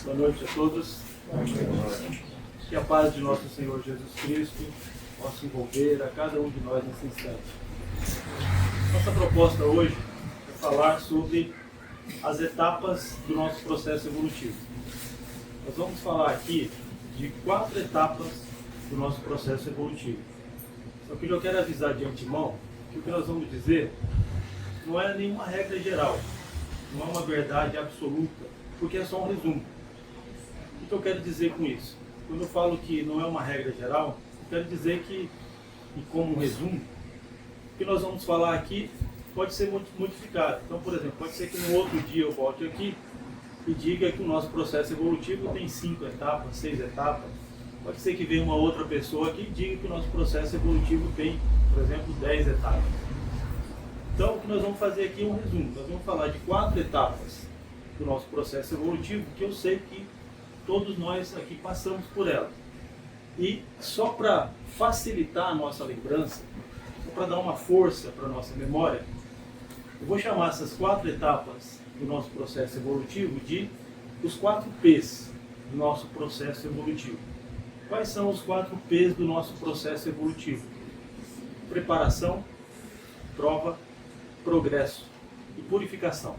Boa noite a todos. Que a paz de nosso Senhor Jesus Cristo possa envolver a cada um de nós nesse instante. Nossa proposta hoje é falar sobre as etapas do nosso processo evolutivo. Nós vamos falar aqui de 4 etapas do nosso processo evolutivo. Só que eu já quero avisar de antemão que o que nós vamos dizer não é nenhuma regra geral, não é uma verdade absoluta, porque é só um resumo. O que eu quero dizer com isso? Quando eu falo que não é uma regra geral, eu quero dizer que, e como um resumo, o que nós vamos falar aqui pode ser modificado. Então, por exemplo, pode ser que no outro dia eu volte aqui e diga que o nosso processo evolutivo tem 5 etapas, 6 etapas. Pode ser que venha uma outra pessoa aqui e diga que o nosso processo evolutivo tem, por exemplo, 10 etapas. Então, o que nós vamos fazer aqui é um resumo. Nós vamos falar de 4 etapas do nosso processo evolutivo, que eu sei que todos nós aqui passamos por elas. E só para facilitar a nossa lembrança, para dar uma força para a nossa memória, eu vou chamar essas 4 etapas do nosso processo evolutivo de os 4 P's do nosso processo evolutivo. Quais são os 4 P's do nosso processo evolutivo? Preparação, prova, progresso e purificação.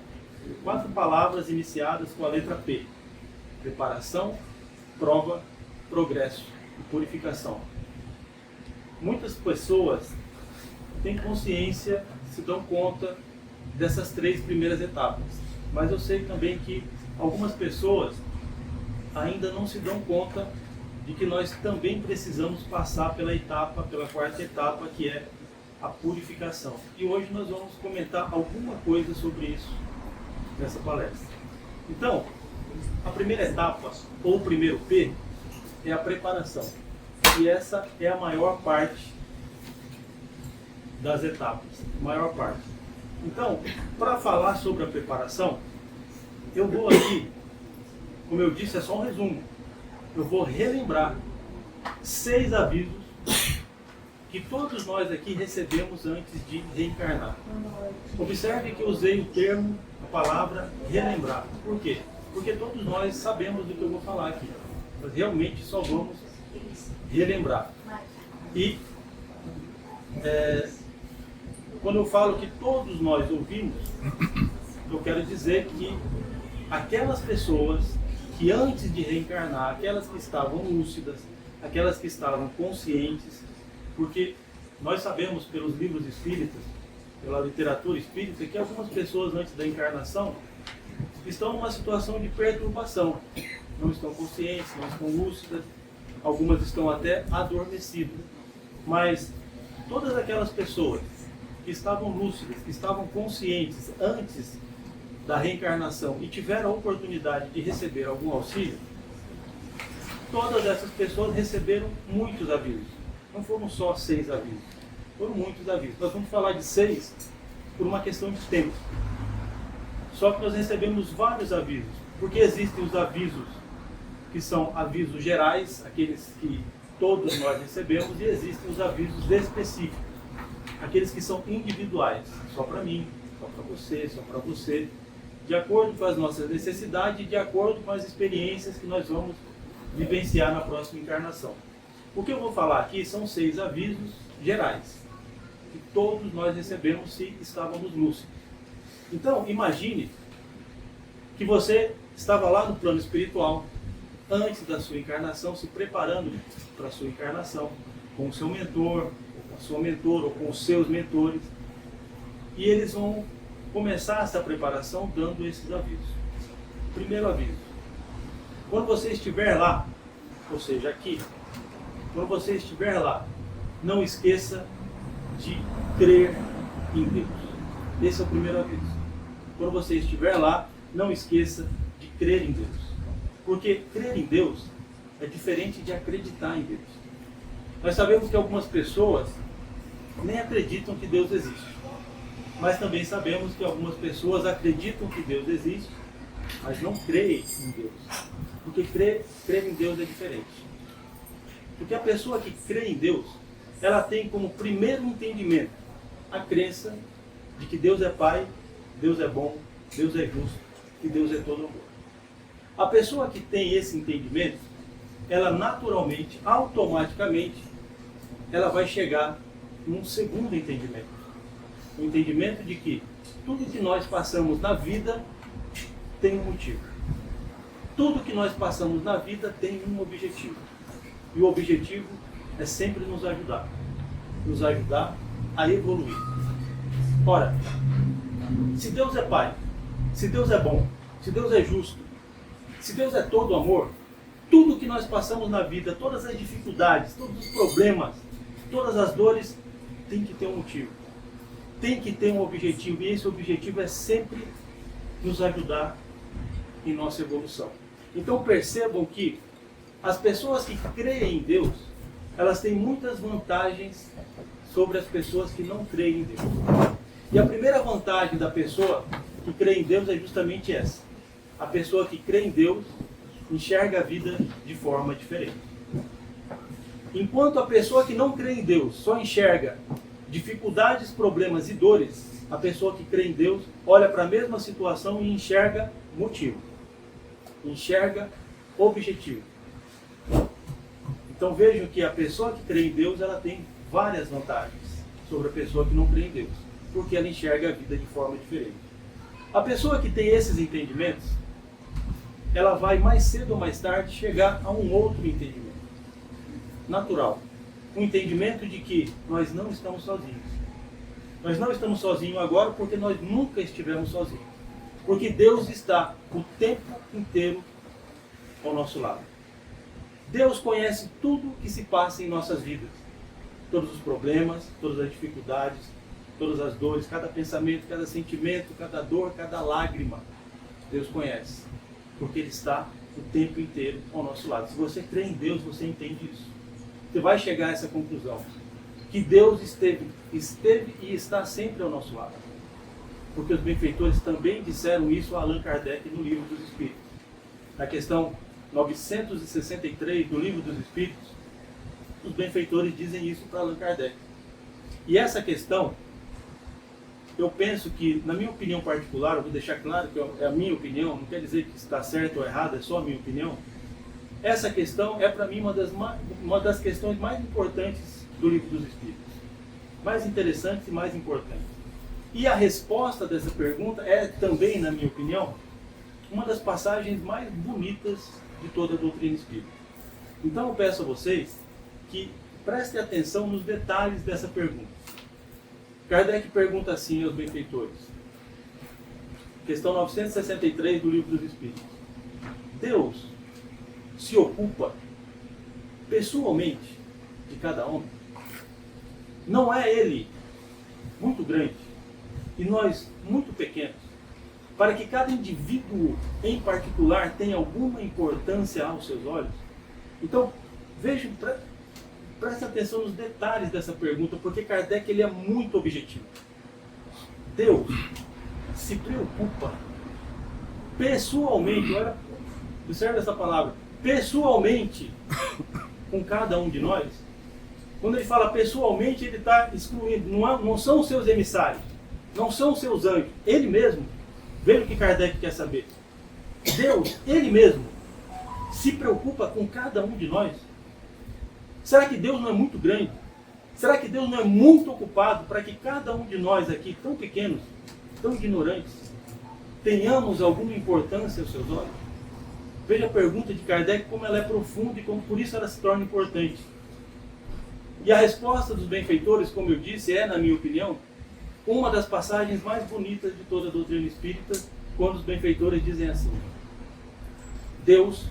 4 palavras iniciadas com a letra P. Preparação, prova, progresso e purificação. Muitas pessoas têm consciência, se dão conta dessas 3 primeiras etapas. Mas eu sei também que algumas pessoas ainda não se dão conta de que nós também precisamos passar pela 4ª etapa, que é a purificação. E hoje nós vamos comentar alguma coisa sobre isso nessa palestra. Então, a primeira etapa, ou o primeiro P, é a preparação. E essa é a maior parte das etapas. Maior parte. Então, para falar sobre a preparação, eu vou aqui, como eu disse, é só um resumo. Eu vou relembrar 6 avisos que todos nós aqui recebemos antes de reencarnar. Observe que eu usei o termo, a palavra relembrar. Por quê? Porque todos nós sabemos do que eu vou falar aqui. Nós realmente só vamos relembrar. E quando eu falo que todos nós ouvimos, eu quero dizer que aquelas pessoas que antes de reencarnar, aquelas que estavam lúcidas, aquelas que estavam conscientes, porque nós sabemos pelos livros espíritas, pela literatura espírita, que algumas pessoas antes da encarnação estão numa situação de perturbação. Não estão conscientes, não estão lúcidas, algumas estão até adormecidas. Mas todas aquelas pessoas que estavam lúcidas, que estavam conscientes antes da reencarnação e tiveram a oportunidade de receber algum auxílio, todas essas pessoas receberam muitos avisos. Não foram só 6 avisos, foram muitos avisos. Nós vamos falar de 6 por uma questão de tempo. Só que nós recebemos vários avisos, porque existem os avisos que são avisos gerais, aqueles que todos nós recebemos, e existem os avisos específicos, aqueles que são individuais, só para mim, só para você, de acordo com as nossas necessidades e de acordo com as experiências que nós vamos vivenciar na próxima encarnação. O que eu vou falar aqui são 6 avisos gerais, que todos nós recebemos se estávamos lúcidos. Então, imagine que você estava lá no plano espiritual, antes da sua encarnação, se preparando para a sua encarnação, com o seu mentor, ou com a sua mentora, ou com os seus mentores, e eles vão começar essa preparação dando esses avisos. Primeiro aviso: quando você estiver lá, ou seja, aqui, quando você estiver lá, não esqueça de crer em Deus. Esse é o primeiro aviso. Quando você estiver lá, não esqueça de crer em Deus. Porque crer em Deus é diferente de acreditar em Deus. Nós sabemos que algumas pessoas nem acreditam que Deus existe. Mas também sabemos que algumas pessoas acreditam que Deus existe, mas não creem em Deus. Porque crer em Deus é diferente. Porque a pessoa que crê em Deus, ela tem como primeiro entendimento a crença de que Deus é Pai, Deus é bom, Deus é justo e Deus é todo amor. A pessoa que tem esse entendimento, ela naturalmente, automaticamente, ela vai chegar num segundo entendimento. O entendimento de que tudo que nós passamos na vida tem um motivo. Tudo que nós passamos na vida tem um objetivo. E o objetivo é sempre nos ajudar a evoluir. Ora, se Deus é Pai, se Deus é bom, se Deus é justo, se Deus é todo amor, tudo que nós passamos na vida, todas as dificuldades, todos os problemas, todas as dores, tem que ter um motivo. Tem que ter um objetivo, e esse objetivo é sempre nos ajudar em nossa evolução. Então percebam que as pessoas que creem em Deus, elas têm muitas vantagens sobre as pessoas que não creem em Deus. E a primeira vantagem da pessoa que crê em Deus é justamente essa. A pessoa que crê em Deus enxerga a vida de forma diferente. Enquanto a pessoa que não crê em Deus só enxerga dificuldades, problemas e dores, a pessoa que crê em Deus olha para a mesma situação e enxerga motivo, enxerga objetivo. Então vejam que a pessoa que crê em Deus, ela tem várias vantagens sobre a pessoa que não crê em Deus, porque ela enxerga a vida de forma diferente. A pessoa que tem esses entendimentos, ela vai mais cedo ou mais tarde chegar a um outro entendimento natural. Um entendimento de que nós não estamos sozinhos. Nós não estamos sozinhos agora porque nós nunca estivemos sozinhos. Porque Deus está o tempo inteiro ao nosso lado. Deus conhece tudo que se passa em nossas vidas. Todos os problemas, todas as dificuldades, todas as dores, cada pensamento, cada sentimento, cada dor, cada lágrima. Deus conhece. Porque Ele está o tempo inteiro ao nosso lado. Se você crê em Deus, você entende isso. Você vai chegar a essa conclusão. Que Deus esteve e está sempre ao nosso lado. Porque os benfeitores também disseram isso a Allan Kardec no Livro dos Espíritos. Na questão 963 do Livro dos Espíritos, os benfeitores dizem isso para Allan Kardec. E essa questão, eu penso que, na minha opinião particular, eu vou deixar claro que é a minha opinião, não quer dizer que está certo ou errado, é só a minha opinião. Essa questão é para mim uma das questões mais importantes do Livro dos Espíritos. Mais interessantes e mais importantes. E a resposta dessa pergunta é também, na minha opinião, uma das passagens mais bonitas de toda a doutrina espírita. Então eu peço a vocês que prestem atenção nos detalhes dessa pergunta. Kardec pergunta assim aos benfeitores. Questão 963 do Livro dos Espíritos. Deus se ocupa pessoalmente de cada homem? Não é Ele muito grande e nós muito pequenos, para que cada indivíduo em particular tenha alguma importância aos seus olhos? Então, vejam, preste atenção nos detalhes dessa pergunta, porque Kardec ele é muito objetivo. Deus se preocupa pessoalmente, olha, observe essa palavra, pessoalmente com cada um de nós. Quando ele fala pessoalmente, ele está excluindo, não são os seus emissários, não são os seus anjos, ele mesmo. Veja o que Kardec quer saber. Deus, Ele mesmo, se preocupa com cada um de nós. Será que Deus não é muito grande? Será que Deus não é muito ocupado para que cada um de nós aqui, tão pequenos, tão ignorantes, tenhamos alguma importância aos seus olhos? Veja a pergunta de Kardec, como ela é profunda e como por isso ela se torna importante. E a resposta dos benfeitores, como eu disse, é, na minha opinião, uma das passagens mais bonitas de toda a doutrina espírita, quando os benfeitores dizem assim: Deus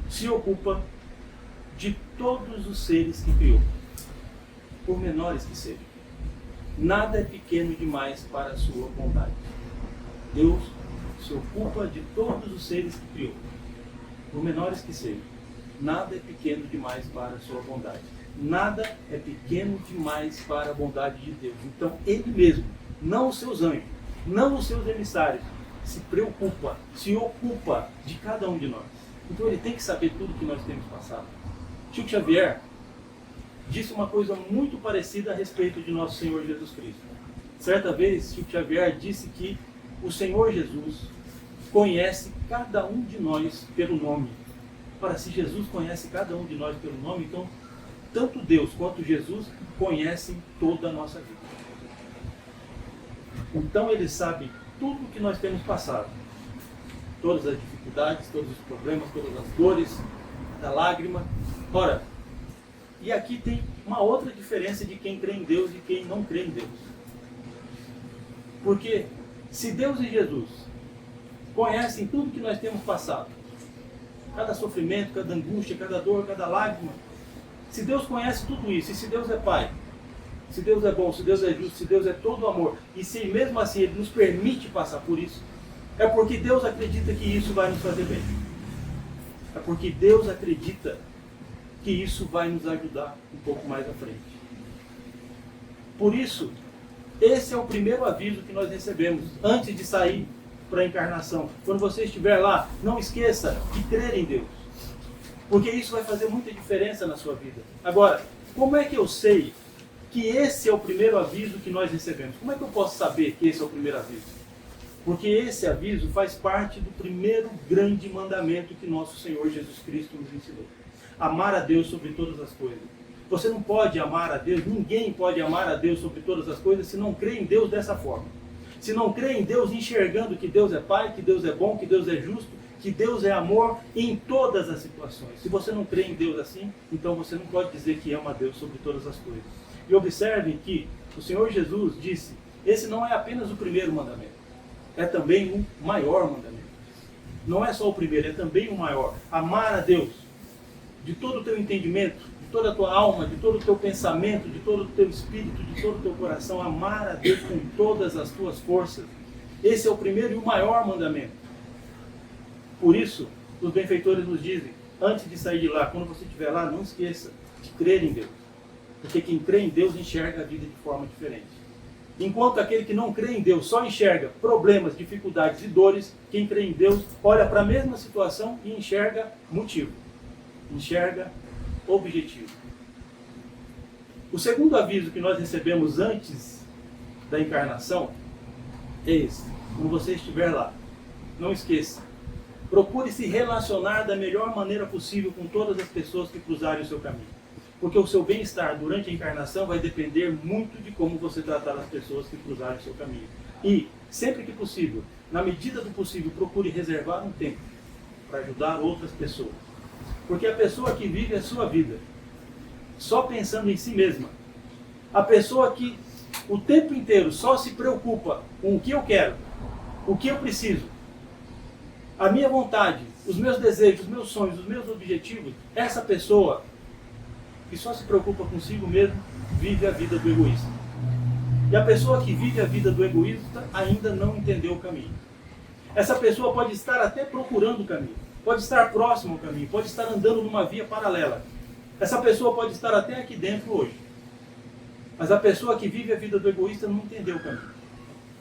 se ocupa de todos os seres que criou, por menores que sejam. Nada é pequeno demais para a sua bondade. Deus se ocupa de todos os seres que criou, por menores que sejam. Nada é pequeno demais para a sua bondade. Nada é pequeno demais para a bondade de Deus. Então, Ele mesmo, não os seus anjos, não os seus emissários, se preocupa, se ocupa de cada um de nós. Então, Ele tem que saber tudo que nós temos passado. Chico Xavier disse uma coisa muito parecida a respeito de nosso Senhor Jesus Cristo. Certa vez, Chico Xavier disse que o Senhor Jesus conhece cada um de nós pelo nome. Ora, se Jesus conhece cada um de nós pelo nome, então tanto Deus quanto Jesus conhecem toda a nossa vida. Então Ele sabe tudo o que nós temos passado. Todas as dificuldades, todos os problemas, todas as dores, da lágrima. Ora, e aqui tem uma outra diferença de quem crê em Deus e quem não crê em Deus. Porque se Deus e Jesus conhecem tudo que nós temos passado, cada sofrimento, cada angústia, cada dor, cada lágrima, se Deus conhece tudo isso, e se Deus é Pai, se Deus é bom, se Deus é justo, se Deus é todo amor, e se mesmo assim Ele nos permite passar por isso, é porque Deus acredita que isso vai nos fazer bem. É porque Deus acredita que isso vai nos ajudar um pouco mais à frente. Por isso, esse é o primeiro aviso que nós recebemos antes de sair para a encarnação. Quando você estiver lá, não esqueça de crer em Deus, porque isso vai fazer muita diferença na sua vida. Agora, como é que eu sei que esse é o primeiro aviso que nós recebemos? Como é que eu posso saber que esse é o primeiro aviso? Porque esse aviso faz parte do primeiro grande mandamento que nosso Senhor Jesus Cristo nos ensinou. Amar a Deus sobre todas as coisas. Você não pode amar a Deus, ninguém pode amar a Deus sobre todas as coisas se não crê em Deus dessa forma. Se não crê em Deus enxergando que Deus é Pai, que Deus é bom, que Deus é justo, que Deus é amor em todas as situações. Se você não crê em Deus assim, então você não pode dizer que ama a Deus sobre todas as coisas. E observem que o Senhor Jesus disse, esse não é apenas o primeiro mandamento, é também o maior mandamento. Não é só o primeiro, é também o maior. Amar a Deus de todo o teu entendimento, de toda a tua alma, de todo o teu pensamento, de todo o teu espírito, de todo o teu coração. Amar a Deus com todas as tuas forças. Esse é o primeiro e o maior mandamento. Por isso, os benfeitores nos dizem, antes de sair de lá, quando você estiver lá, não esqueça de crer em Deus. Porque quem crê em Deus enxerga a vida de forma diferente. Enquanto aquele que não crê em Deus só enxerga problemas, dificuldades e dores, quem crê em Deus olha para a mesma situação e enxerga motivo. Enxerga objetivo. O segundo aviso que nós recebemos antes da encarnação é esse. Quando você estiver lá, não esqueça. Procure se relacionar da melhor maneira possível com todas as pessoas que cruzarem o seu caminho. Porque o seu bem-estar durante a encarnação vai depender muito de como você tratar as pessoas que cruzarem o seu caminho. E, sempre que possível, na medida do possível, procure reservar um tempo para ajudar outras pessoas. Porque a pessoa que vive a sua vida só pensando em si mesma, a pessoa que o tempo inteiro só se preocupa com o que eu quero, o que eu preciso, a minha vontade, os meus desejos, os meus sonhos, os meus objetivos, essa pessoa que só se preocupa consigo mesmo, vive a vida do egoísta. E a pessoa que vive a vida do egoísta ainda não entendeu o caminho. Essa pessoa pode estar até procurando o caminho, pode estar próximo ao caminho, pode estar andando numa via paralela. Essa pessoa pode estar até aqui dentro hoje. Mas a pessoa que vive a vida do egoísta não entendeu o caminho.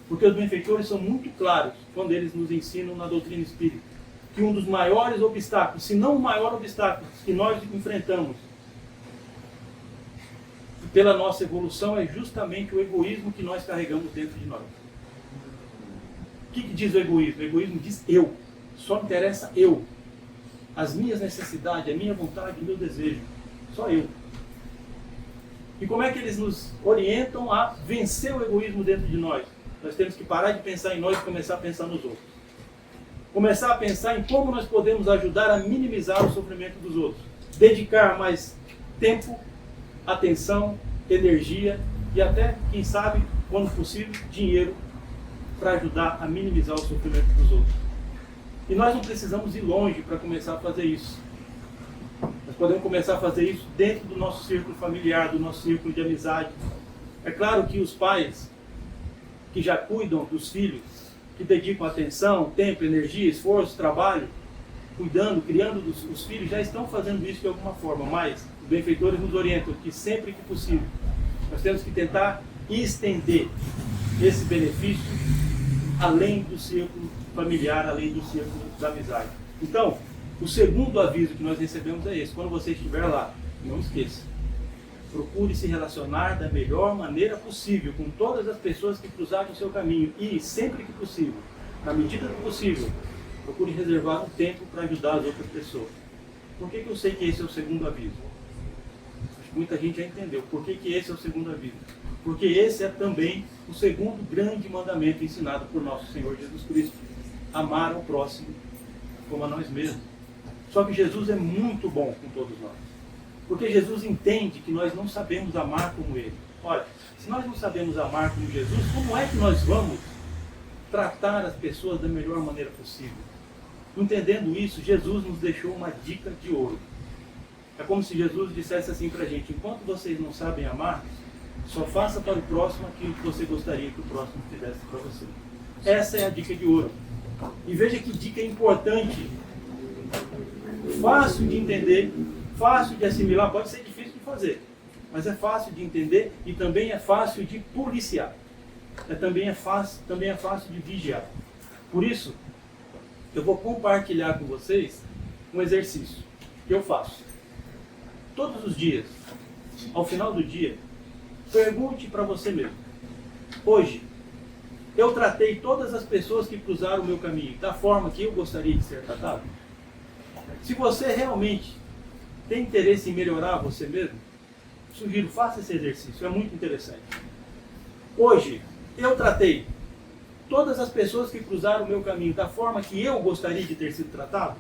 Porque os benfeitores são muito claros quando eles nos ensinam na doutrina espírita que um dos maiores obstáculos, se não o maior obstáculo que nós enfrentamos pela nossa evolução é justamente o egoísmo que nós carregamos dentro de nós. O que diz o egoísmo? O egoísmo diz eu. Só me interessa eu. As minhas necessidades, a minha vontade, o meu desejo. Só eu. E como é que eles nos orientam a vencer o egoísmo dentro de nós? Nós temos que parar de pensar em nós e começar a pensar nos outros. Começar a pensar em como nós podemos ajudar a minimizar o sofrimento dos outros. Dedicar mais tempo, atenção, energia e até, quem sabe, quando possível, dinheiro para ajudar a minimizar o sofrimento dos outros. E nós não precisamos ir longe para começar a fazer isso. Nós podemos começar a fazer isso dentro do nosso círculo familiar, do nosso círculo de amizade. É claro que os pais que já cuidam dos filhos, que dedicam atenção, tempo, energia, esforço, trabalho, cuidando, criando os filhos, já estão fazendo isso de alguma forma, mas os benfeitores nos orientam que sempre que possível nós temos que tentar estender esse benefício além do círculo familiar, além do círculo da amizade. Então, o segundo aviso que nós recebemos é esse: quando você estiver lá, não esqueça, procure se relacionar da melhor maneira possível com todas as pessoas que cruzarem o seu caminho e, sempre que possível, na medida do possível, Procure reservar um tempo para ajudar as outras pessoas. Por que eu sei que esse é o segundo aviso? Acho que muita gente já entendeu. Por que esse é o segundo aviso? Porque esse é também o segundo grande mandamento ensinado por nosso Senhor Jesus Cristo. Amar ao próximo como a nós mesmos. Só que Jesus é muito bom com todos nós. Porque Jesus entende que nós não sabemos amar como Ele. Olha, se nós não sabemos amar como Jesus, como é que nós vamos tratar as pessoas da melhor maneira possível? Entendendo isso, Jesus nos deixou uma dica de ouro. É como se Jesus dissesse assim para a gente: enquanto vocês não sabem amar, só faça para o próximo aquilo que você gostaria que o próximo fizesse para você. Essa é a dica de ouro. E veja que dica importante, fácil de entender, fácil de assimilar, pode ser difícil de fazer, mas é fácil de entender e também é fácil de policiar. Também é fácil de vigiar. Por isso, eu vou compartilhar com vocês um exercício que eu faço. Todos os dias, ao final do dia, pergunte para você mesmo: hoje, eu tratei todas as pessoas que cruzaram o meu caminho da forma que eu gostaria de ser tratado? Se você realmente tem interesse em melhorar você mesmo, sugiro, faça esse exercício, é muito interessante. Hoje, eu tratei todas as pessoas que cruzaram o meu caminho da forma que eu gostaria de ter sido tratado?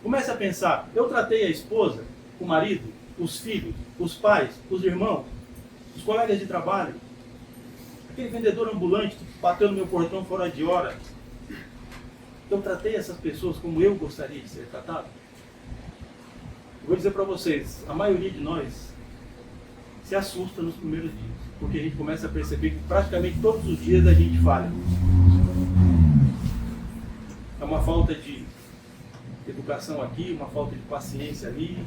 Comece a pensar: eu tratei a esposa, o marido, os filhos, os pais, os irmãos, os colegas de trabalho, aquele vendedor ambulante que bateu no meu portão fora de hora, eu tratei essas pessoas como eu gostaria de ser tratado? Eu vou dizer para vocês, a maioria de nós se assusta nos primeiros dias, porque a gente começa a perceber que praticamente todos os dias a gente falha. É uma falta de educação aqui, uma falta de paciência ali,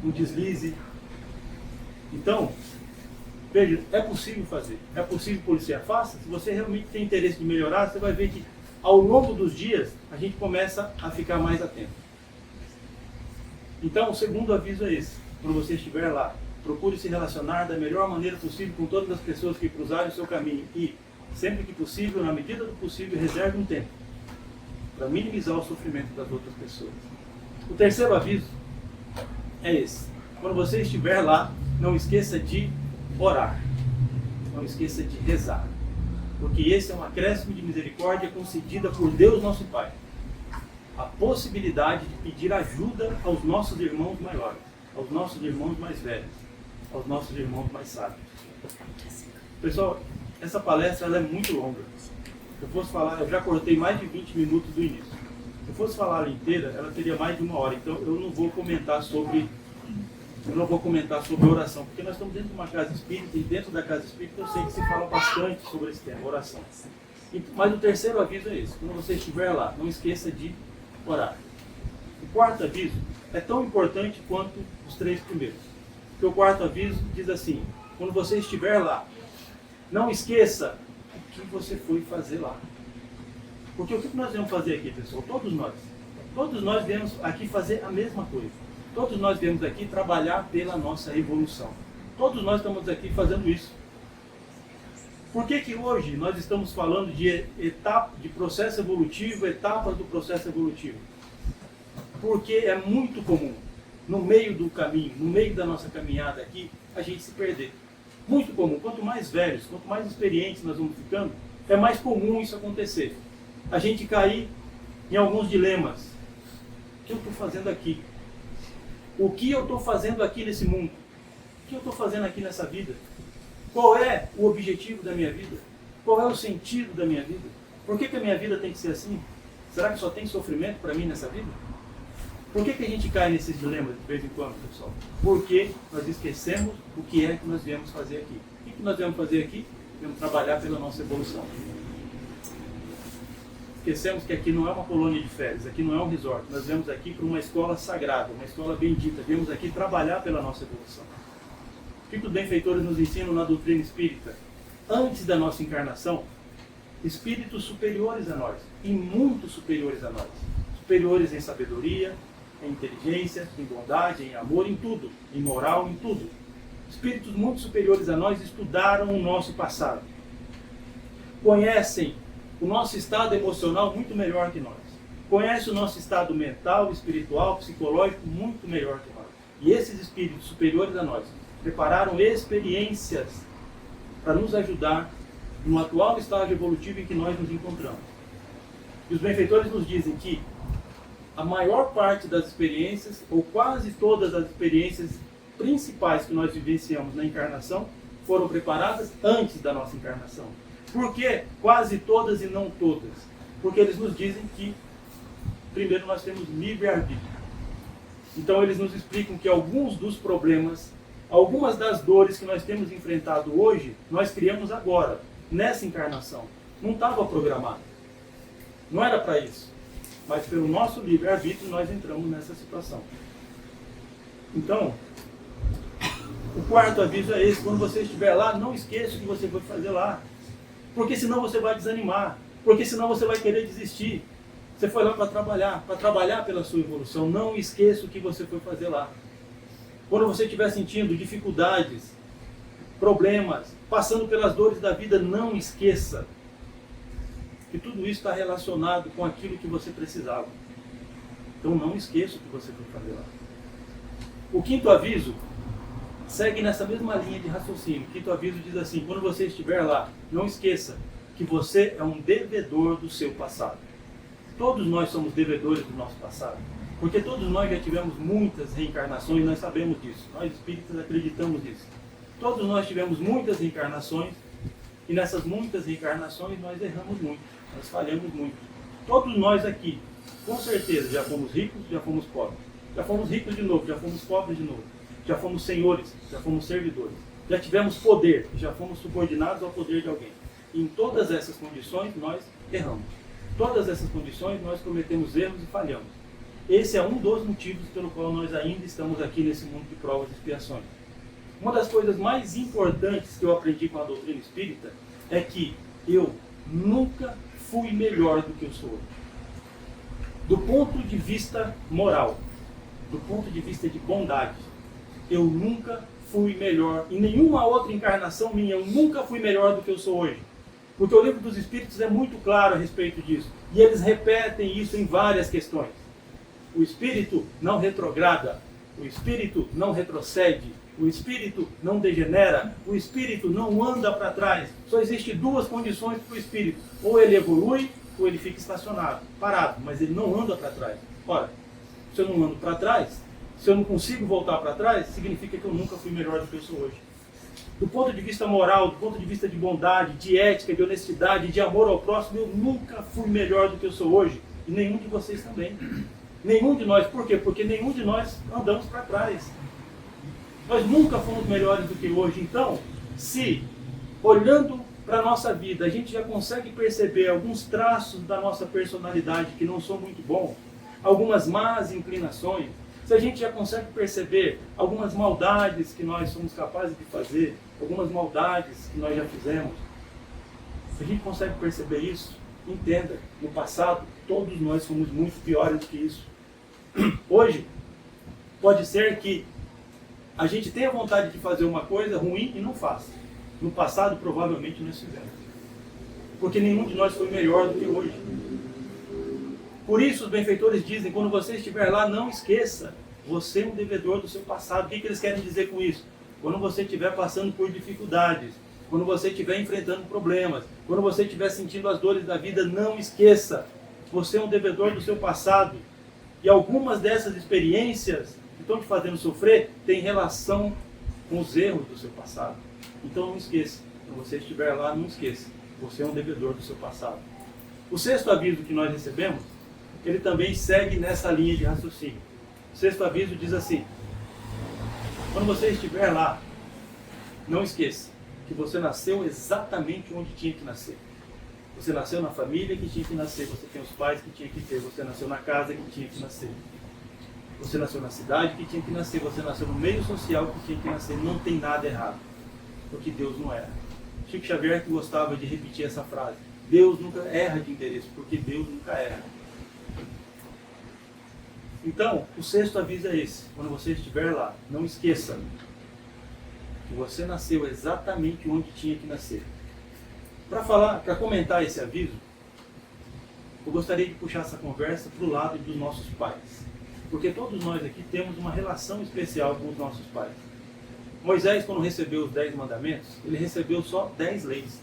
um deslize. Então, veja, é possível fazer, é possível policiar. Faça. Se você realmente tem interesse de melhorar, você vai ver que ao longo dos dias a gente começa a ficar mais atento. Então, o segundo aviso é esse: quando você estiver lá, procure se relacionar da melhor maneira possível com todas as pessoas que cruzarem o seu caminho e, sempre que possível, na medida do possível, reserve um tempo para minimizar o sofrimento das outras pessoas. O terceiro aviso é esse: quando você estiver lá, não esqueça de orar, não esqueça de rezar, porque esse é um acréscimo de misericórdia concedida por Deus nosso Pai, a possibilidade de pedir ajuda aos nossos irmãos maiores, aos nossos irmãos mais velhos, aos nossos irmãos mais sábios. Pessoal, essa palestra ela é muito longa. Se eu fosse falar, eu já cortei mais de 20 minutos do início. Se eu fosse falar ela inteira, ela teria mais de 1 hora. Então eu não vou comentar sobre oração, porque nós estamos dentro de uma casa espírita, e dentro da casa espírita eu sei que se fala bastante sobre esse tema, oração. Mas o terceiro aviso é esse: quando você estiver lá, não esqueça de orar. O quarto aviso é tão importante quanto os 3 primeiros. Porque o quarto aviso diz assim: quando você estiver lá, não esqueça o que você foi fazer lá. Porque o que nós viemos fazer aqui, pessoal? Todos nós viemos aqui fazer a mesma coisa. Todos nós viemos aqui trabalhar pela nossa evolução. Todos nós estamos aqui fazendo isso. Por que hoje nós estamos falando de processo evolutivo, etapas do processo evolutivo? Porque é muito comum, no meio do caminho, no meio da nossa caminhada aqui, a gente se perder. Muito comum. Quanto mais velhos, quanto mais experientes nós vamos ficando, é mais comum isso acontecer. A gente cair em alguns dilemas. O que eu estou fazendo aqui? O que eu estou fazendo aqui nesse mundo? O que eu estou fazendo aqui nessa vida? Qual é o objetivo da minha vida? Qual é o sentido da minha vida? Por que a minha vida tem que ser assim? Será que só tem sofrimento para mim nessa vida? Por que a gente cai nesses dilemas de vez em quando, pessoal? Porque nós esquecemos o que é que nós viemos fazer aqui. O que nós viemos fazer aqui? Viemos trabalhar pela nossa evolução. Esquecemos que aqui não é uma colônia de férias, aqui não é um resort. Nós viemos aqui para uma escola sagrada, uma escola bendita. Viemos aqui trabalhar pela nossa evolução. O que os benfeitores nos ensinam na doutrina espírita? Antes da nossa encarnação, espíritos superiores a nós, e muito superiores a nós. Superiores em sabedoria, em inteligência, em bondade, em amor, em tudo. Em moral, em tudo. Espíritos muito superiores a nós estudaram o nosso passado. Conhecem o nosso estado emocional muito melhor que nós. conhece o nosso estado mental, espiritual, psicológico muito melhor que nós. E esses espíritos superiores a nós prepararam experiências para nos ajudar no atual estágio evolutivo em que nós nos encontramos. E os benfeitores nos dizem que a maior parte das experiências, ou quase todas as experiências principais que nós vivenciamos na encarnação, foram preparadas antes da nossa encarnação. Por que quase todas e não todas? Porque eles nos dizem que, primeiro, nós temos livre-arbítrio. Então eles nos explicam que alguns dos problemas, algumas das dores que nós temos enfrentado hoje, nós criamos agora, nessa encarnação. Não estava programado. Não era para isso. Mas pelo nosso livre-arbítrio nós entramos nessa situação. Então, o quarto aviso é esse: quando você estiver lá, não esqueça o que você foi fazer lá. Porque senão você vai desanimar. Porque senão você vai querer desistir. Você foi lá para trabalhar pela sua evolução. Não esqueça o que você foi fazer lá. Quando você estiver sentindo dificuldades, problemas, passando pelas dores da vida, não esqueça que tudo isso está relacionado com aquilo que você precisava. Então não esqueça o que você foi fazer lá. O quinto aviso segue nessa mesma linha de raciocínio. O quinto aviso diz assim: quando você estiver lá, não esqueça que você é um devedor do seu passado. Todos nós somos devedores do nosso passado. Porque todos nós já tivemos muitas reencarnações, nós sabemos disso. Nós espíritas acreditamos nisso. Todos nós tivemos muitas reencarnações, e nessas muitas reencarnações nós erramos muito, nós falhamos muito. Todos nós aqui, com certeza, já fomos ricos, já fomos pobres. Já fomos ricos de novo, já fomos pobres de novo. Já fomos senhores, já fomos servidores. Já tivemos poder, já fomos subordinados ao poder de alguém. E em todas essas condições nós erramos. Todas essas condições nós cometemos erros e falhamos. Esse é um dos motivos pelo qual nós ainda estamos aqui nesse mundo de provas e expiações. Uma das coisas mais importantes que eu aprendi com a doutrina espírita é que eu nunca fui melhor do que eu sou hoje. Do ponto de vista moral, do ponto de vista de bondade, eu nunca fui melhor. Em nenhuma outra encarnação minha, eu nunca fui melhor do que eu sou hoje. Porque o Livro dos Espíritos é muito claro a respeito disso. E eles repetem isso em várias questões. O Espírito não retrograda, o Espírito não retrocede, o Espírito não degenera, o Espírito não anda para trás. Só existem duas condições para o Espírito: ou ele evolui, ou ele fica estacionado, parado, mas ele não anda para trás. Ora, se eu não ando para trás, se eu não consigo voltar para trás, significa que eu nunca fui melhor do que eu sou hoje. Do ponto de vista moral, do ponto de vista de bondade, de ética, de honestidade, de amor ao próximo, eu nunca fui melhor do que eu sou hoje. E nenhum de vocês também. Nenhum de nós. Por quê? Porque nenhum de nós andamos para trás. Nós nunca fomos melhores do que hoje. Então, se olhando para a nossa vida, a gente já consegue perceber alguns traços da nossa personalidade que não são muito bons, algumas más inclinações, se a gente já consegue perceber algumas maldades que nós somos capazes de fazer, algumas maldades que nós já fizemos, se a gente consegue perceber isso, entenda, no passado todos nós fomos muito piores do que isso. Hoje, pode ser que a gente tenha vontade de fazer uma coisa ruim e não faça. No passado, provavelmente, nós fizemos. Porque nenhum de nós foi melhor do que hoje. Por isso, os benfeitores dizem: quando você estiver lá, não esqueça, você é um devedor do seu passado. O que eles querem dizer com isso? Quando você estiver passando por dificuldades, quando você estiver enfrentando problemas, quando você estiver sentindo as dores da vida, não esqueça, você é um devedor do seu passado. E algumas dessas experiências que estão te fazendo sofrer têm relação com os erros do seu passado. Então não esqueça, quando você estiver lá, não esqueça, você é um devedor do seu passado. O sexto aviso que nós recebemos, ele também segue nessa linha de raciocínio. O sexto aviso diz assim: quando você estiver lá, não esqueça que você nasceu exatamente onde tinha que nascer. Você nasceu na família que tinha que nascer, você tem os pais que tinha que ter, você nasceu na casa que tinha que nascer. Você nasceu na cidade que tinha que nascer, você nasceu no meio social que tinha que nascer. Não tem nada errado, porque Deus não erra. Chico Xavier que gostava de repetir essa frase: Deus nunca erra de endereço, porque Deus nunca erra. Então, o sexto aviso é esse: quando você estiver lá, não esqueça que você nasceu exatamente onde tinha que nascer. Para comentar esse aviso, eu gostaria de puxar essa conversa para o lado dos nossos pais. Porque todos nós aqui temos uma relação especial com os nossos pais. Moisés, quando recebeu os 10 mandamentos, ele recebeu só 10 leis.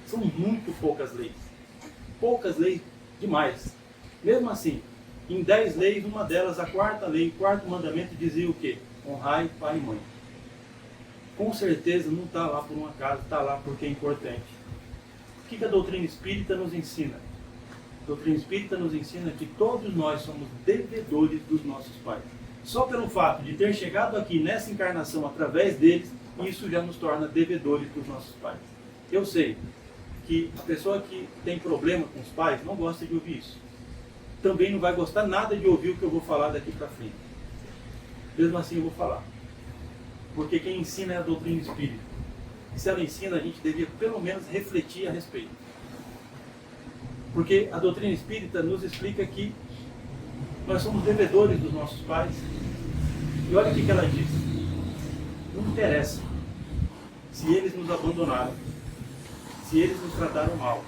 São muito poucas leis. Poucas leis demais. Mesmo assim, em 10 leis, uma delas, a quarta lei, o quarto mandamento dizia o quê? Honrai pai e mãe. Com certeza não está lá por um acaso, está lá porque é importante. O que a doutrina espírita nos ensina? A doutrina espírita nos ensina que todos nós somos devedores dos nossos pais. Só pelo fato de ter chegado aqui nessa encarnação através deles, isso já nos torna devedores dos nossos pais. Eu sei que a pessoa que tem problema com os pais não gosta de ouvir isso. Também não vai gostar nada de ouvir o que eu vou falar daqui para frente. Mesmo assim eu vou falar. Porque quem ensina é a doutrina espírita. E se ela ensina, a gente devia pelo menos refletir a respeito. Porque a doutrina espírita nos explica que nós somos devedores dos nossos pais. E olha o que ela diz. Não interessa se eles nos abandonaram, se eles nos trataram mal.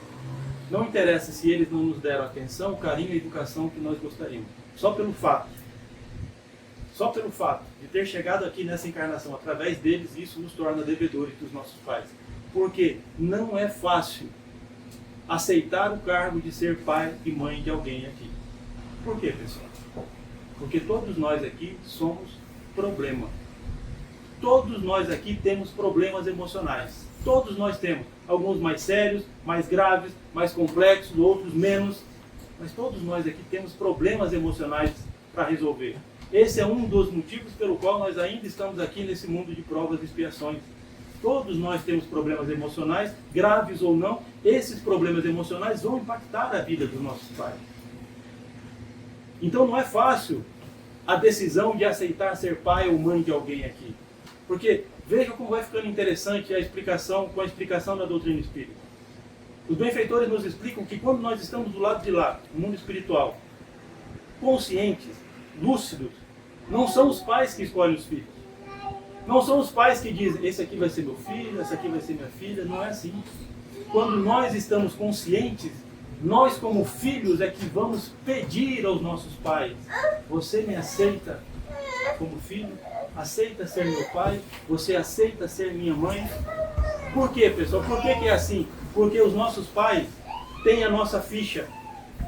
Não interessa se eles não nos deram atenção, o carinho e a educação que nós gostaríamos. Só pelo fato de ter chegado aqui nessa encarnação através deles, isso nos torna devedores dos nossos pais. Porque não é fácil aceitar o cargo de ser pai e mãe de alguém aqui. Por quê, pessoal? Porque todos nós aqui somos problema. Todos nós aqui temos problemas emocionais. Todos nós temos. Alguns mais sérios, mais graves, mais complexos, outros menos. Mas todos nós aqui temos problemas emocionais para resolver. Esse é um dos motivos pelo qual nós ainda estamos aqui nesse mundo de provas e expiações. Todos nós temos problemas emocionais, graves ou não. Esses problemas emocionais vão impactar a vida dos nossos pais. Então não é fácil a decisão de aceitar ser pai ou mãe de alguém aqui. Porque veja como vai ficando interessante a explicação com a explicação da doutrina espírita. Os benfeitores nos explicam que quando nós estamos do lado de lá, no mundo espiritual, conscientes, lúcidos, não são os pais que escolhem os filhos. Não são os pais que dizem, esse aqui vai ser meu filho, essa aqui vai ser minha filha. Não é assim. Quando nós estamos conscientes, nós como filhos é que vamos pedir aos nossos pais, você me aceita como filho? Aceita ser meu pai? Você aceita ser minha mãe? Por quê, pessoal? Por que é assim? Porque os nossos pais têm a nossa ficha,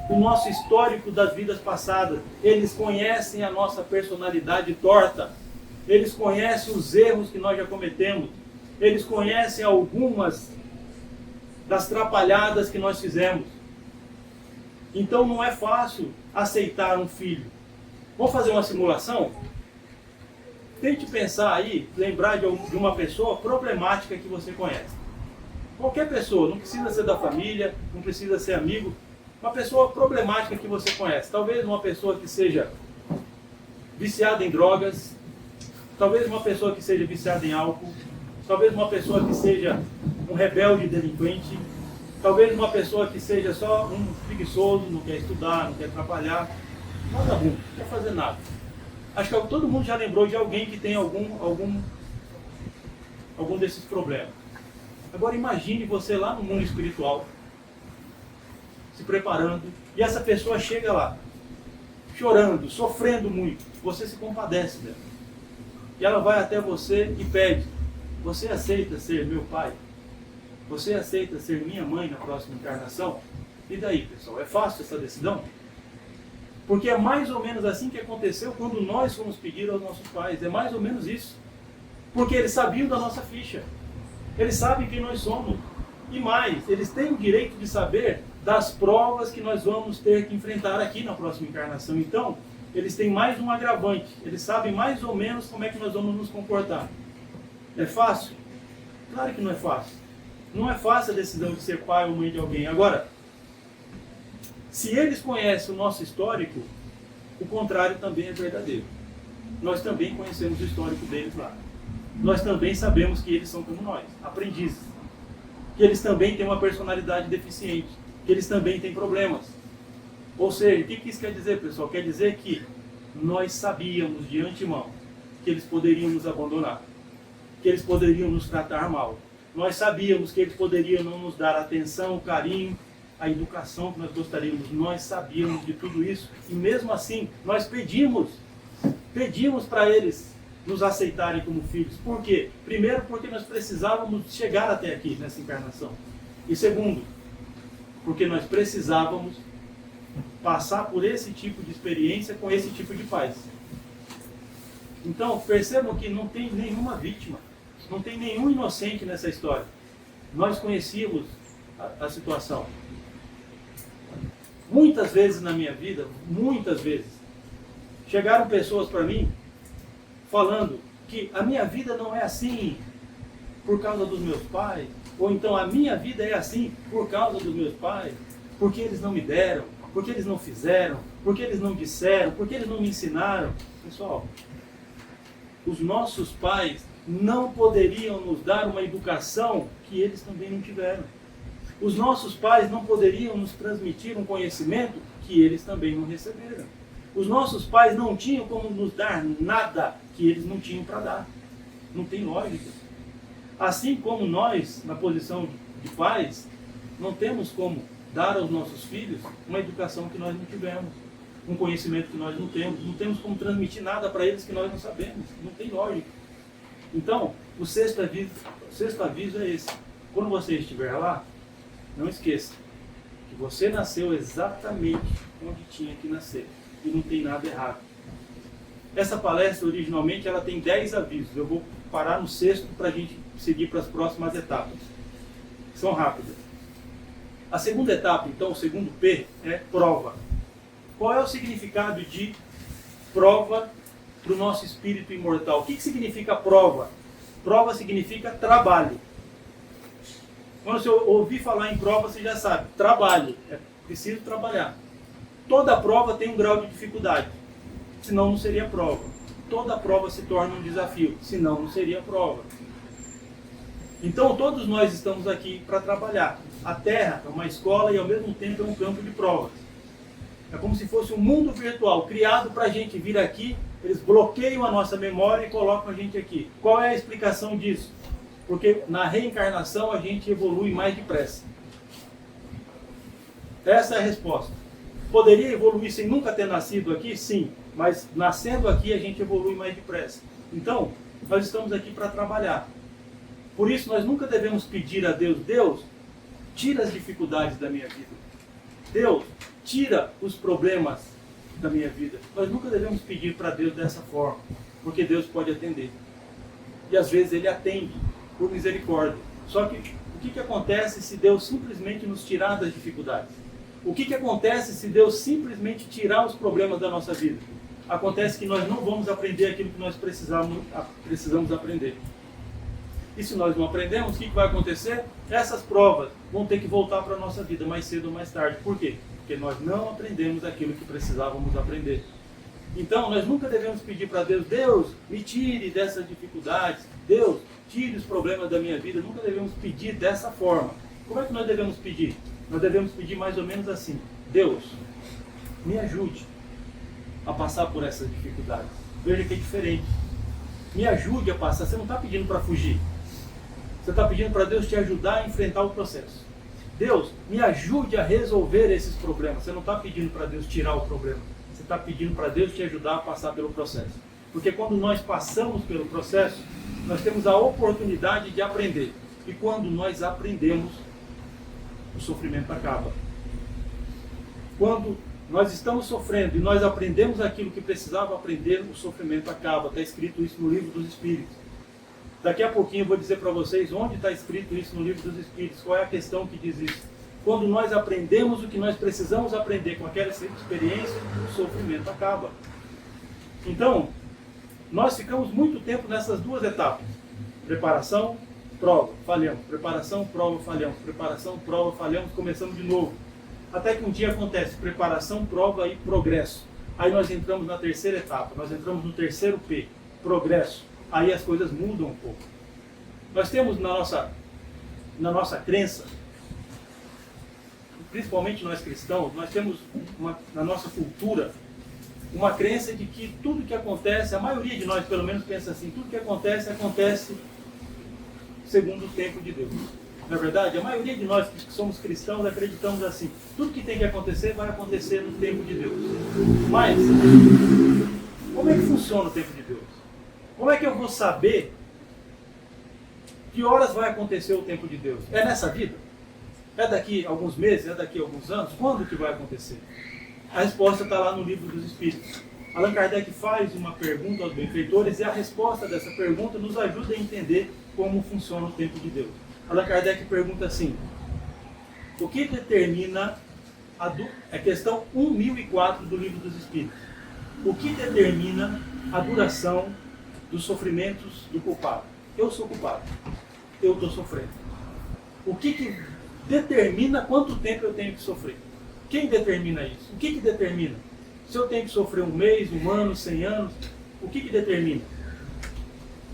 o nosso histórico das vidas passadas. Eles conhecem a nossa personalidade torta. Eles conhecem os erros que nós já cometemos. Eles conhecem algumas das trapalhadas que nós fizemos. Então não é fácil aceitar um filho. Vamos fazer uma simulação? Tente pensar aí, lembrar de uma pessoa problemática que você conhece. Qualquer pessoa, não precisa ser da família, não precisa ser amigo. Uma pessoa problemática que você conhece. Talvez uma pessoa que seja viciada em drogas. Talvez uma pessoa que seja viciada em álcool. Talvez uma pessoa que seja um rebelde delinquente. Talvez uma pessoa que seja só um preguiçoso, não quer estudar, não quer trabalhar. Vagabundo, não quer fazer nada. Acho que todo mundo já lembrou de alguém que tem algum desses problemas. Agora imagine você lá no mundo espiritual, se preparando, e essa pessoa chega lá, chorando, sofrendo muito. Você se compadece dela. E ela vai até você e pede, você aceita ser meu pai? Você aceita ser minha mãe na próxima encarnação? E daí, pessoal? É fácil essa decisão? Porque é mais ou menos assim que aconteceu quando nós fomos pedir aos nossos pais. É mais ou menos isso. Porque eles sabiam da nossa ficha. Eles sabem quem nós somos. E mais, eles têm o direito de saber das provas que nós vamos ter que enfrentar aqui na próxima encarnação. Então, eles têm mais um agravante. Eles sabem mais ou menos como é que nós vamos nos comportar. É fácil? Claro que não é fácil. Não é fácil a decisão de ser pai ou mãe de alguém. Agora, se eles conhecem o nosso histórico, o contrário também é verdadeiro. Nós também conhecemos o histórico deles lá. Nós também sabemos que eles são como nós, aprendizes. Que eles também têm uma personalidade deficiente. Que eles também têm problemas. Ou seja, o que isso quer dizer, pessoal? Quer dizer que nós sabíamos de antemão que eles poderiam nos abandonar. Que eles poderiam nos tratar mal. Nós sabíamos que eles poderiam não nos dar atenção, carinho, a educação que nós gostaríamos. Nós sabíamos de tudo isso e mesmo assim nós pedimos para eles nos aceitarem como filhos. Por quê? Primeiro, porque nós precisávamos chegar até aqui nessa encarnação. E segundo, porque nós precisávamos passar por esse tipo de experiência com esse tipo de pais. Então, percebam que não tem nenhuma vítima, não tem nenhum inocente nessa história. Nós conhecíamos a situação. Muitas vezes na minha vida, muitas vezes, chegaram pessoas para mim falando que a minha vida não é assim por causa dos meus pais, ou então a minha vida é assim por causa dos meus pais, porque eles não me deram, porque eles não fizeram, porque eles não disseram, porque eles não me ensinaram. Pessoal, os nossos pais não poderiam nos dar uma educação que eles também não tiveram. Os nossos pais não poderiam nos transmitir um conhecimento que eles também não receberam. Os nossos pais não tinham como nos dar nada que eles não tinham para dar. Não tem lógica. Assim como nós, na posição de pais, não temos como dar aos nossos filhos uma educação que nós não tivemos, um conhecimento que nós não temos como transmitir nada para eles que nós não sabemos. Não tem lógica. Então, o sexto aviso é esse. Quando você estiver lá, não esqueça que você nasceu exatamente onde tinha que nascer. E não tem nada errado. Essa palestra, originalmente, ela tem 10 avisos. Eu vou parar no sexto para a gente seguir para as próximas etapas. São rápidas. A segunda etapa, então, o segundo P, é prova. Qual é o significado de prova para o nosso espírito imortal? O que significa prova? Prova significa trabalho. Quando você ouvir falar em prova, você já sabe. Trabalho. É preciso trabalhar. Toda prova tem um grau de dificuldade. Senão não seria prova. Toda prova se torna um desafio. Senão não seria prova. Então todos nós estamos aqui para trabalhar. A Terra é uma escola e ao mesmo tempo é um campo de provas. É como se fosse um mundo virtual criado para a gente vir aqui. Eles bloqueiam a nossa memória e colocam a gente aqui. Qual é a explicação disso? Porque na reencarnação a gente evolui mais depressa. Essa é a resposta. Poderia evoluir sem nunca ter nascido aqui? Sim. Mas nascendo aqui a gente evolui mais depressa. Então, nós estamos aqui para trabalhar. Por isso nós nunca devemos pedir a Deus: Deus, tira as dificuldades da minha vida. Deus, tira os problemas da minha vida. Nós nunca devemos pedir para Deus dessa forma. Porque Deus pode atender. E às vezes Ele atende por misericórdia. Só que o que acontece se Deus simplesmente nos tirar das dificuldades? O que acontece se Deus simplesmente tirar os problemas da nossa vida? Acontece que nós não vamos aprender aquilo que nós precisamos aprender. E se nós não aprendemos, o que vai acontecer? Essas provas vão ter que voltar para a nossa vida mais cedo ou mais tarde. Por quê? Porque nós não aprendemos aquilo que precisávamos aprender. Então, nós nunca devemos pedir para Deus: Deus, me tire dessas dificuldades. Deus, tire os problemas da minha vida. Nunca devemos pedir dessa forma. Como é que nós devemos pedir? Nós devemos pedir mais ou menos assim: Deus, me ajude a passar por essas dificuldades. Veja que é diferente. Me ajude a passar. Você não está pedindo para fugir. Você está pedindo para Deus te ajudar a enfrentar o processo. Deus, me ajude a resolver esses problemas. Você não está pedindo para Deus tirar o problema. Você está pedindo para Deus te ajudar a passar pelo processo. Porque quando nós passamos pelo processo, nós temos a oportunidade de aprender. E quando nós aprendemos, o sofrimento acaba. Quando nós estamos sofrendo e nós aprendemos aquilo que precisava aprender, o sofrimento acaba. Está escrito isso no Livro dos Espíritos. Daqui a pouquinho eu vou dizer para vocês onde está escrito isso no Livro dos Espíritos. Qual é a questão que diz isso? Quando nós aprendemos o que nós precisamos aprender com aquela experiência, o sofrimento acaba. Então, nós ficamos muito tempo nessas duas etapas. Preparação, prova, falhamos. Preparação, prova, falhamos. Preparação, prova, falhamos. Começamos de novo. Até que um dia acontece preparação, prova e progresso. Aí nós entramos na terceira etapa. Nós entramos no terceiro P, progresso. Aí as coisas mudam um pouco. Nós temos na nossa crença, principalmente nós cristãos, nós temos na nossa cultura uma crença de que tudo que acontece, a maioria de nós pelo menos pensa assim: tudo que acontece, acontece segundo o tempo de Deus. Na verdade, a maioria de nós que somos cristãos acreditamos assim: tudo que tem que acontecer vai acontecer no tempo de Deus. Mas, como é que funciona o tempo de Deus? Como é que eu vou saber que horas vai acontecer o tempo de Deus? É nessa vida? É daqui a alguns meses? É daqui a alguns anos? Quando que vai acontecer? A resposta está lá no Livro dos Espíritos. Allan Kardec faz uma pergunta aos benfeitores e a resposta dessa pergunta nos ajuda a entender como funciona o tempo de Deus. Allan Kardec pergunta assim: o que determina a questão 1004 do Livro dos Espíritos? O que determina a duração dos sofrimentos do culpado? Eu sou culpado. Eu estou sofrendo. O que determina quanto tempo eu tenho que sofrer? Quem determina isso? O que determina? Se eu tenho que sofrer 1 mês, 1 ano, 100 anos, o que determina?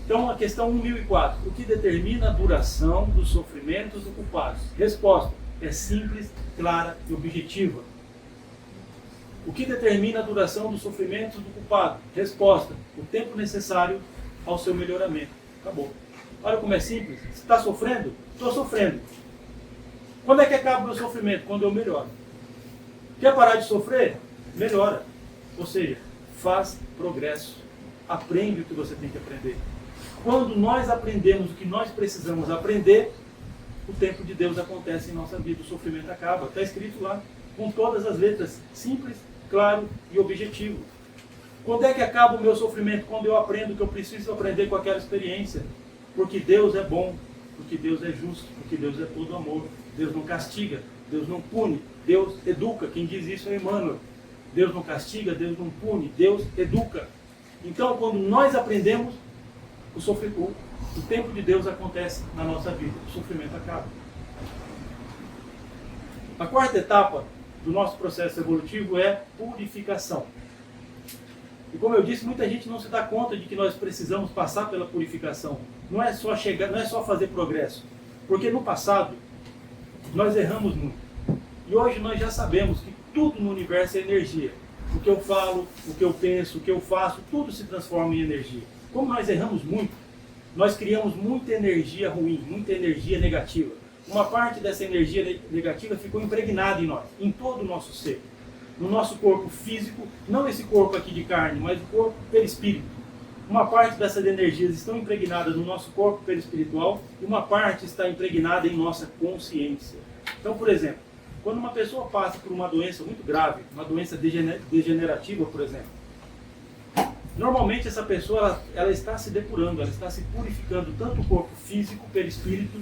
Então, a questão 1004. O que determina a duração dos sofrimentos do culpado? Resposta: é simples, clara e objetiva. O que determina a duração dos sofrimentos do culpado? Resposta: o tempo necessário ao seu melhoramento. Acabou. Olha como é simples. Você está sofrendo? Estou sofrendo. Quando é que acaba o meu sofrimento? Quando eu melhoro. Quer parar de sofrer? Melhora. Ou seja, faz progresso. Aprende o que você tem que aprender. Quando nós aprendemos o que nós precisamos aprender, o tempo de Deus acontece em nossa vida, o sofrimento acaba. Está escrito lá, com todas as letras, simples, claro e objetivo. Quando é que acaba o meu sofrimento? Quando eu aprendo o que eu preciso aprender com aquela experiência. Porque Deus é bom, porque Deus é justo, porque Deus é todo amor. Deus não castiga, Deus não pune, Deus educa. Quem diz isso é Emmanuel. Deus não castiga, Deus não pune, Deus educa. Então, quando nós aprendemos, o tempo de Deus acontece na nossa vida, o sofrimento acaba. A quarta etapa do nosso processo evolutivo é purificação. E como eu disse, muita gente não se dá conta de que nós precisamos passar pela purificação. Não é só chegar, não é só fazer progresso. Porque no passado, nós erramos muito. E hoje nós já sabemos que tudo no universo é energia. O que eu falo, o que eu penso, o que eu faço, tudo se transforma em energia. Como nós erramos muito, nós criamos muita energia ruim, muita energia negativa. Uma parte dessa energia negativa ficou impregnada em nós, em todo o nosso ser. No nosso corpo físico, não esse corpo aqui de carne, mas o corpo perispírito. Uma parte dessas energias estão impregnadas no nosso corpo perispiritual e uma parte está impregnada em nossa consciência. Então, por exemplo, quando uma pessoa passa por uma doença muito grave, uma doença degenerativa, por exemplo, normalmente essa pessoa ela está se depurando, ela está se purificando, tanto o corpo físico, perispírito,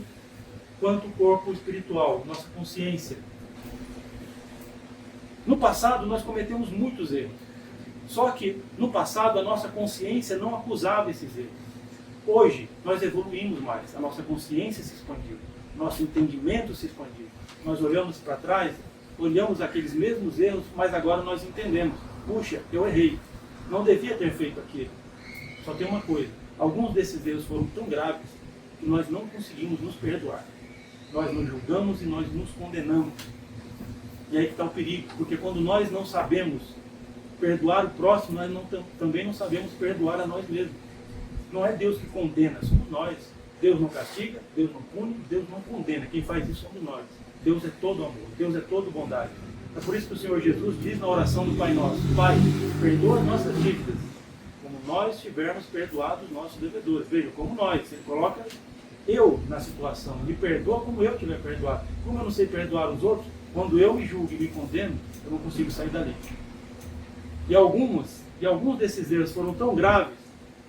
quanto o corpo espiritual, nossa consciência. No passado nós cometemos muitos erros, só que no passado a nossa consciência não acusava esses erros. Hoje nós evoluímos mais, a nossa consciência se expandiu, nosso entendimento se expandiu. Nós olhamos para trás, olhamos aqueles mesmos erros, mas agora nós entendemos. Puxa, eu errei. Não devia ter feito aquilo. Só tem uma coisa. Alguns desses erros foram tão graves que nós não conseguimos nos perdoar. Nós nos julgamos e nós nos condenamos. E aí que está o perigo. Porque quando nós não sabemos perdoar o próximo, nós também não sabemos perdoar a nós mesmos. Não é Deus que condena, somos nós. Deus não castiga, Deus não pune, Deus não condena. Quem faz isso somos nós. Deus é todo amor, Deus é todo bondade. É por isso que o Senhor Jesus diz na oração do Pai Nosso: Pai, perdoa as nossas dívidas, como nós tivermos perdoado os nossos devedores. Veja, como nós. Ele coloca eu na situação. Me perdoa como eu tiver perdoado. Como eu não sei perdoar os outros, quando eu me julgo e me condeno, eu não consigo sair dali. E alguns desses erros foram tão graves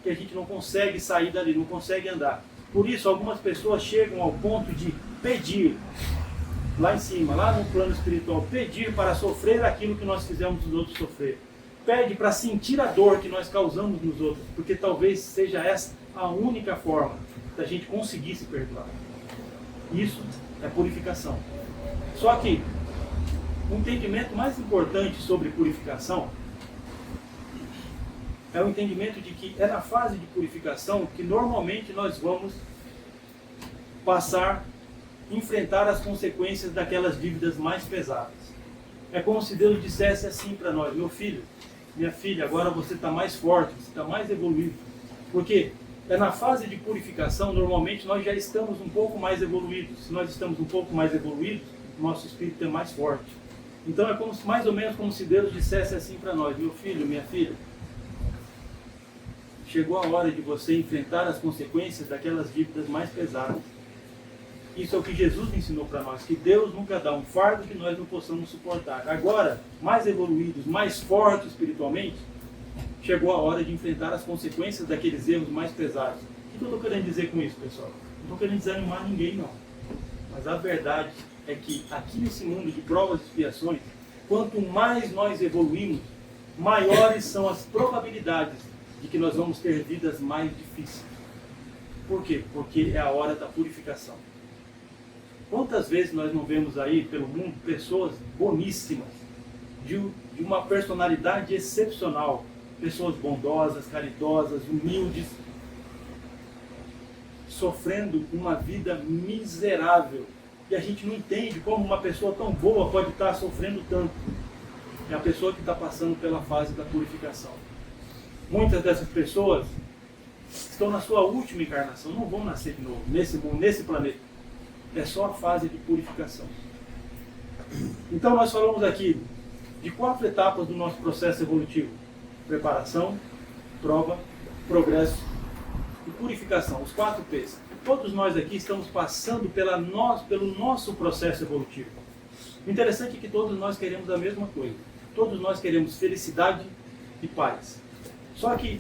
que a gente não consegue sair dali, não consegue andar. Por isso, algumas pessoas chegam ao ponto de pedir, lá em cima, lá no plano espiritual, pedir para sofrer aquilo que nós fizemos os outros sofrer. Pede para sentir a dor que nós causamos nos outros, porque talvez seja essa a única forma da gente conseguir se perdoar. Isso é purificação. Só que o entendimento mais importante sobre purificação é o entendimento de que é na fase de purificação que normalmente nós vamos enfrentar as consequências daquelas dívidas mais pesadas. É como se Deus dissesse assim para nós: meu filho, minha filha, agora você está mais forte, você está mais evoluído. Porque é na fase de purificação, normalmente nós já estamos um pouco mais evoluídos. Se nós estamos um pouco mais evoluídos, nosso espírito é mais forte. Então é como, mais ou menos como se Deus dissesse assim para nós: meu filho, minha filha, chegou a hora de você enfrentar as consequências daquelas dívidas mais pesadas. Isso é o que Jesus ensinou para nós, que Deus nunca dá um fardo que nós não possamos suportar. Agora, mais evoluídos, mais fortes espiritualmente, chegou a hora de enfrentar as consequências daqueles erros mais pesados. O que eu estou querendo dizer com isso, pessoal? Não estou querendo desanimar ninguém, não. Mas a verdade é que aqui nesse mundo de provas e expiações, quanto mais nós evoluímos, maiores são as probabilidades de que nós vamos ter vidas mais difíceis. Por quê? Porque é a hora da purificação. Quantas vezes nós não vemos aí pelo mundo pessoas boníssimas, de uma personalidade excepcional, pessoas bondosas, caridosas, humildes, sofrendo uma vida miserável. E a gente não entende como uma pessoa tão boa pode estar sofrendo tanto. É a pessoa que está passando pela fase da purificação. Muitas dessas pessoas estão na sua última encarnação, não vão nascer de novo nesse mundo, nesse planeta. É só a fase de purificação. Então nós falamos aqui de 4 etapas do nosso processo evolutivo: preparação, prova, progresso e purificação. Os 4 P's. Todos nós aqui estamos passando pelo nosso processo evolutivo. O interessante é que todos nós queremos a mesma coisa. Todos nós queremos felicidade e paz. Só que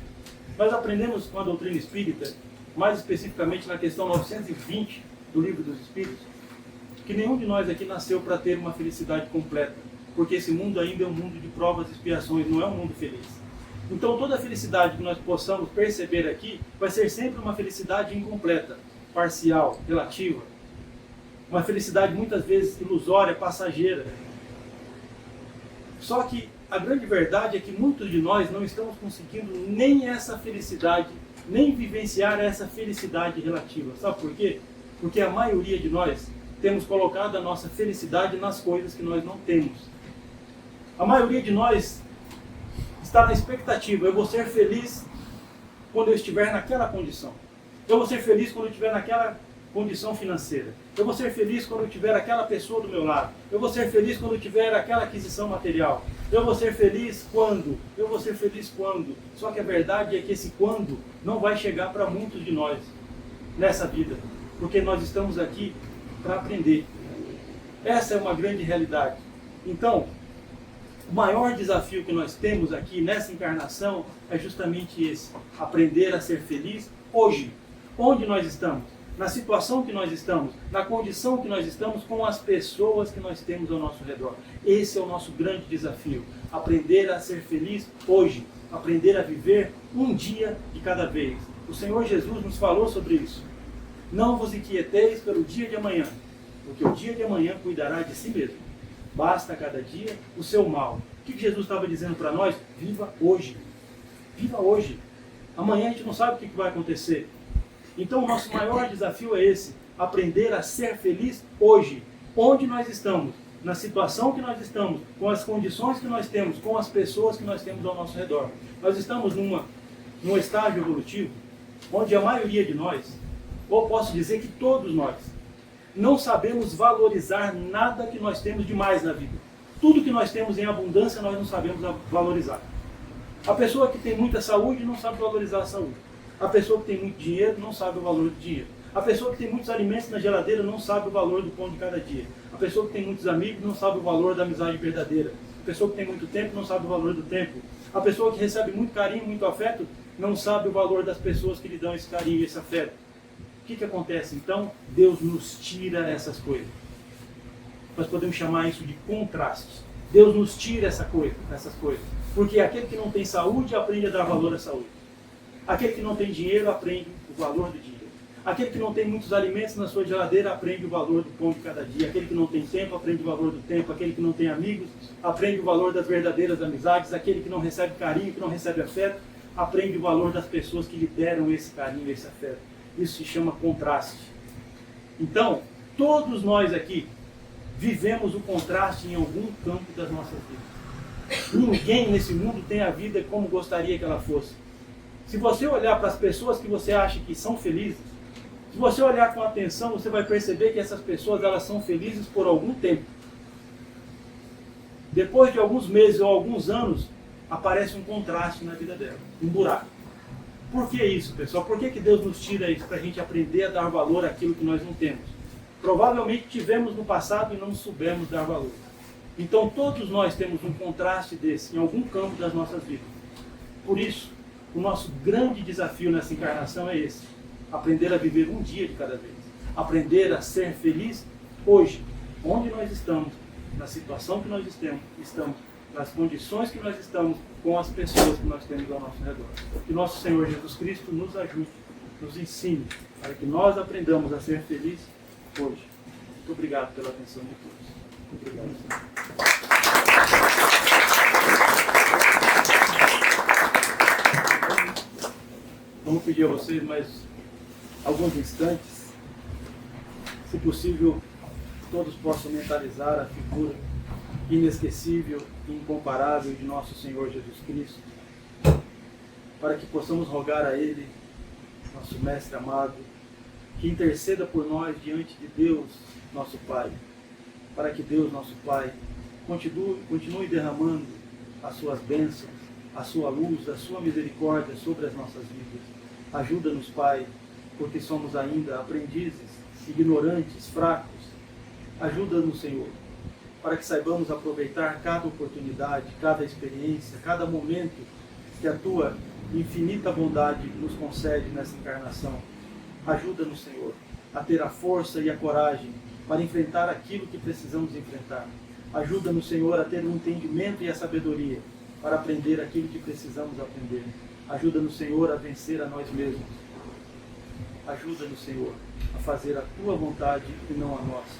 nós aprendemos com a doutrina espírita, mais especificamente na questão 920 do Livro dos Espíritos, que nenhum de nós aqui nasceu para ter uma felicidade completa, porque esse mundo ainda é um mundo de provas e expiações, não é um mundo feliz. Então toda a felicidade que nós possamos perceber aqui vai ser sempre uma felicidade incompleta, parcial, relativa. Uma felicidade muitas vezes ilusória, passageira. Só que a grande verdade é que muitos de nós não estamos conseguindo nem essa felicidade, nem vivenciar essa felicidade relativa. Sabe por quê? Porque a maioria de nós temos colocado a nossa felicidade nas coisas que nós não temos. A maioria de nós está na expectativa: eu vou ser feliz quando eu estiver naquela condição. Eu vou ser feliz quando eu estiver naquela condição financeira. Eu vou ser feliz quando eu tiver aquela pessoa do meu lado. Eu vou ser feliz quando eu tiver aquela aquisição material. Eu vou ser feliz quando? Eu vou ser feliz quando? Só que a verdade é que esse quando não vai chegar para muitos de nós nessa vida. Porque nós estamos aqui para aprender. Essa é uma grande realidade. Então, o maior desafio que nós temos aqui nessa encarnação é justamente esse: aprender a ser feliz hoje. Onde nós estamos? Na situação que nós estamos, na condição que nós estamos, com as pessoas que nós temos ao nosso redor. Esse é o nosso grande desafio: aprender a ser feliz hoje, aprender a viver um dia de cada vez. O Senhor Jesus nos falou sobre isso. Não vos inquieteis pelo dia de amanhã, porque o dia de amanhã cuidará de si mesmo. Basta a cada dia o seu mal. O que Jesus estava dizendo para nós? Viva hoje. Viva hoje. Amanhã a gente não sabe o que vai acontecer. Então o nosso maior desafio é esse: aprender a ser feliz hoje. Onde nós estamos, na situação que nós estamos, com as condições que nós temos, com as pessoas que nós temos ao nosso redor. Nós estamos num estágio evolutivo onde a maioria de nós, ou posso dizer que todos nós, não sabemos valorizar nada que nós temos de mais na vida. Tudo que nós temos em abundância nós não sabemos valorizar. A pessoa que tem muita saúde não sabe valorizar a saúde. A pessoa que tem muito dinheiro não sabe o valor do dinheiro. A pessoa que tem muitos alimentos na geladeira não sabe o valor do pão de cada dia. A pessoa que tem muitos amigos não sabe o valor da amizade verdadeira. A pessoa que tem muito tempo não sabe o valor do tempo. A pessoa que recebe muito carinho, muito afeto, não sabe o valor das pessoas que lhe dão esse carinho e esse afeto. O que acontece então? Deus nos tira essas coisas. Nós podemos chamar isso de contraste. Deus nos tira essas coisas. Porque aquele que não tem saúde aprende a dar valor à saúde. Aquele que não tem dinheiro aprende o valor do dinheiro. Aquele que não tem muitos alimentos na sua geladeira aprende o valor do pão de cada dia. Aquele que não tem tempo aprende o valor do tempo. Aquele que não tem amigos aprende o valor das verdadeiras amizades. Aquele que não recebe carinho, que não recebe afeto, aprende o valor das pessoas que lhe deram esse carinho, esse afeto. Isso se chama contraste. Então, todos nós aqui vivemos o contraste em algum campo das nossas vidas. Ninguém nesse mundo tem a vida como gostaria que ela fosse. Se você olhar para as pessoas que você acha que são felizes, se você olhar com atenção, você vai perceber que essas pessoas elas são felizes por algum tempo. Depois de alguns meses ou alguns anos, aparece um contraste na vida dela, um buraco. Por que isso, pessoal? Por que Deus nos tira isso? Para a gente aprender a dar valor àquilo que nós não temos. Provavelmente tivemos no passado e não soubemos dar valor. Então todos nós temos um contraste desse em algum campo das nossas vidas. Por isso, o nosso grande desafio nessa encarnação é esse. Aprender a viver um dia de cada vez. Aprender a ser feliz hoje, onde nós estamos, na situação que nós estamos, nas condições que nós estamos, com as pessoas que nós temos ao nosso redor. Que nosso Senhor Jesus Cristo nos ajude, nos ensine, para que nós aprendamos a ser felizes hoje. Muito obrigado pela atenção de todos. Muito obrigado, Senhor. Vamos pedir a vocês mais alguns instantes. Se possível, todos possam mentalizar a figura inesquecível e incomparável de nosso Senhor Jesus Cristo, para que possamos rogar a Ele, nosso Mestre amado, que interceda por nós diante de Deus, nosso Pai, para que Deus, nosso Pai, continue derramando as suas bênçãos, a sua luz, a sua misericórdia sobre as nossas vidas. Ajuda-nos, Pai, porque somos ainda aprendizes, ignorantes, fracos. Ajuda-nos, Senhor, para que saibamos aproveitar cada oportunidade, cada experiência, cada momento que a Tua infinita bondade nos concede nessa encarnação. Ajuda-nos, Senhor, a ter a força e a coragem para enfrentar aquilo que precisamos enfrentar. Ajuda-nos, Senhor, a ter o entendimento e a sabedoria para aprender aquilo que precisamos aprender. Ajuda-nos, Senhor, a vencer a nós mesmos. Ajuda-nos, Senhor, a fazer a Tua vontade e não a nossa.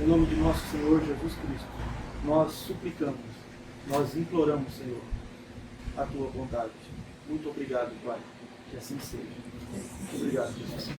Em nome de nosso Senhor Jesus Cristo, nós suplicamos, nós imploramos, Senhor, a Tua vontade. Muito obrigado, Pai. Que assim seja. Muito obrigado, Jesus.